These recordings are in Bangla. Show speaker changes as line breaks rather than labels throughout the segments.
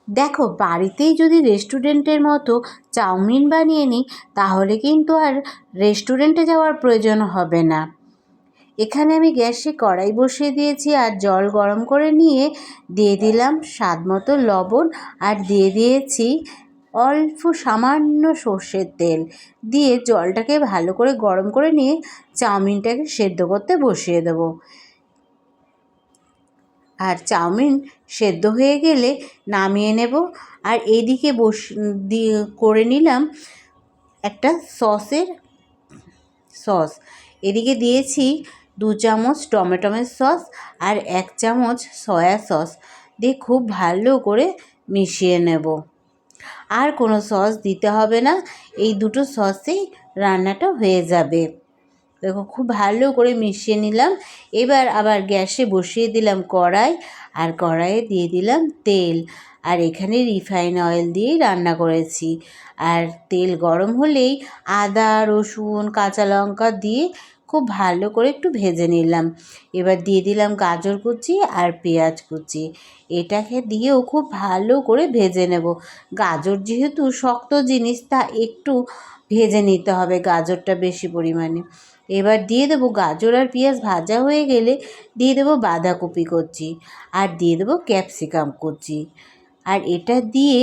দেখো, বাড়িতেই যদি রেস্টুরেন্টের মতো চাউমিন বানিয়ে নিই তাহলে কিন্তু আর রেস্টুরেন্টে যাওয়ার প্রয়োজন হবে না। এখানে আমি গ্যাসে কড়াই বসিয়ে দিয়েছি আর জল গরম করে নিয়ে দিয়ে দিলাম স্বাদ মতো লবণ আর দিয়ে দিয়েছি অল্প সামান্য সর্ষের তেল। দিয়ে জলটাকে ভালো করে গরম করে নিয়ে চাউমিনটাকে সেদ্ধ করতে বসিয়ে দেবো। আর চাউমিন সেদ্ধ হয়ে গেলে নামিয়ে নেব। আর এদিকে দিয়ে করে নিলাম একটা সস। এদিকে দিয়েছি 2 চামচ টমেটোমের সস আর 1 চামচ সয়া সস দিয়ে খুব ভালো করে মিশিয়ে নেব। আর কোনো সস দিতে হবে না, এই দুটো সসেই রান্নাটা হয়ে যাবে। দেখো, খুব ভালো করে মিশিয়ে নিলাম। এবার আবার গ্যাসে বসিয়ে দিলাম কড়াই, আর কড়াইয়ে দিয়ে দিলাম তেল। আর এখানে রিফাইন অয়েল দিয়েই রান্না করেছি। আর তেল গরম হলেই আদা, রসুন, কাঁচা লঙ্কা দিয়ে খুব ভালো করে একটু ভেজে নিলাম। এবার দিয়ে দিলাম গাজর কুচি আর পেঁয়াজ কুচি। এটাকে দিয়েও খুব ভালো করে ভেজে নেব। গাজর যেহেতু শক্ত জিনিস, তা একটু ভেজে নিতে হবে গাজরটা বেশি পরিমাণে। এবার দিয়ে দেবো গাজর আর পেঁয়াজ ভাজা হয়ে গেলে দিয়ে দেবো বাঁধাকপি কুচি আর দিয়ে দেবো ক্যাপসিকাম কুচি। আর এটা দিয়ে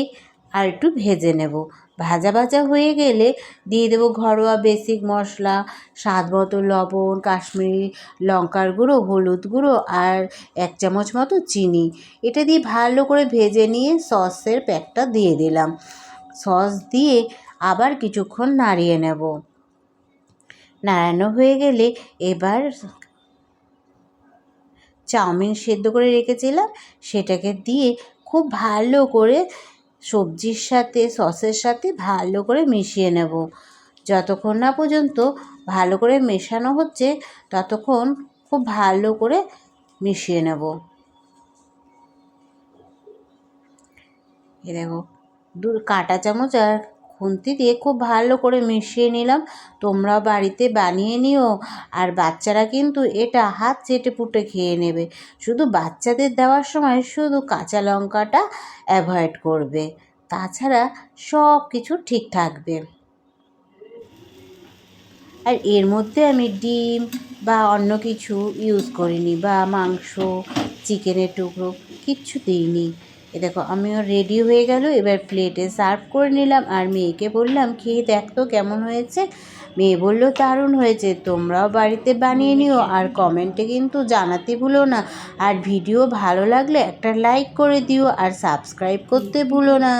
আর একটু ভেজে নেব। ভাজা ভাজা হয়ে গেলে দিয়ে দেবো ঘরোয়া বেসিক মশলা, স্বাদ মতো লবণ, কাশ্মীরি লঙ্কার গুঁড়ো, হলুদ গুঁড়ো আর 1 চামচ মতো চিনি। এটা দিয়ে ভালো করে ভেজে নিয়ে সসের প্যাকটা দিয়ে দিলাম। সস দিয়ে আবার কিছুক্ষণ নাড়িয়ে নেব। নাড়ানো হয়ে গেলে এবার চাউমিন সেদ্ধ করে রেখেছিলাম সেটাকে দিয়ে খুব ভালো করে সবজির সাথে সসের সাথে ভালো করে মিশিয়ে নেব। যতক্ষণ না পর্যন্ত ভালো করে মেশানো হচ্ছে ততক্ষণ খুব ভালো করে মিশিয়ে নেব। এ দেখো, কাঁটা চামচ আর খুন্তি দিয়ে খুব ভালো করে মিশিয়ে নিলাম। তোমরা বাড়িতে বানিয়ে নিও। আর বাচ্চারা কিন্তু এটা হাত চেটে পুটে খেয়ে নেবে। শুধু বাচ্চাদের দেওয়ার সময় শুধু কাঁচা লঙ্কাটা অ্যাভয়েড করবে, তাছাড়া সব কিছু ঠিক থাকবে। আর এর মধ্যে আমি ডিম বা অন্য কিছু ইউজ করিনি, বা মাংস, চিকেনের টুকরো কিচ্ছু দিইনি। এ দেখো, আমিও রেডি হয়ে গেল। এবার প্লেটে সার্ভ করে নিলাম আর মেয়েকে বললাম খেয়ে দেখ তো কেমন হয়েছে। মেয়ে বলল দারুণ হয়েছে। তোমরাও বাড়িতে বানিয়ে নিও আর কমেন্টে কিন্তু জানাতে ভুলো না। আর ভিডিও ভালো লাগলে একটা লাইক করে দিও আর সাবস্ক্রাইব করতে ভুলো না।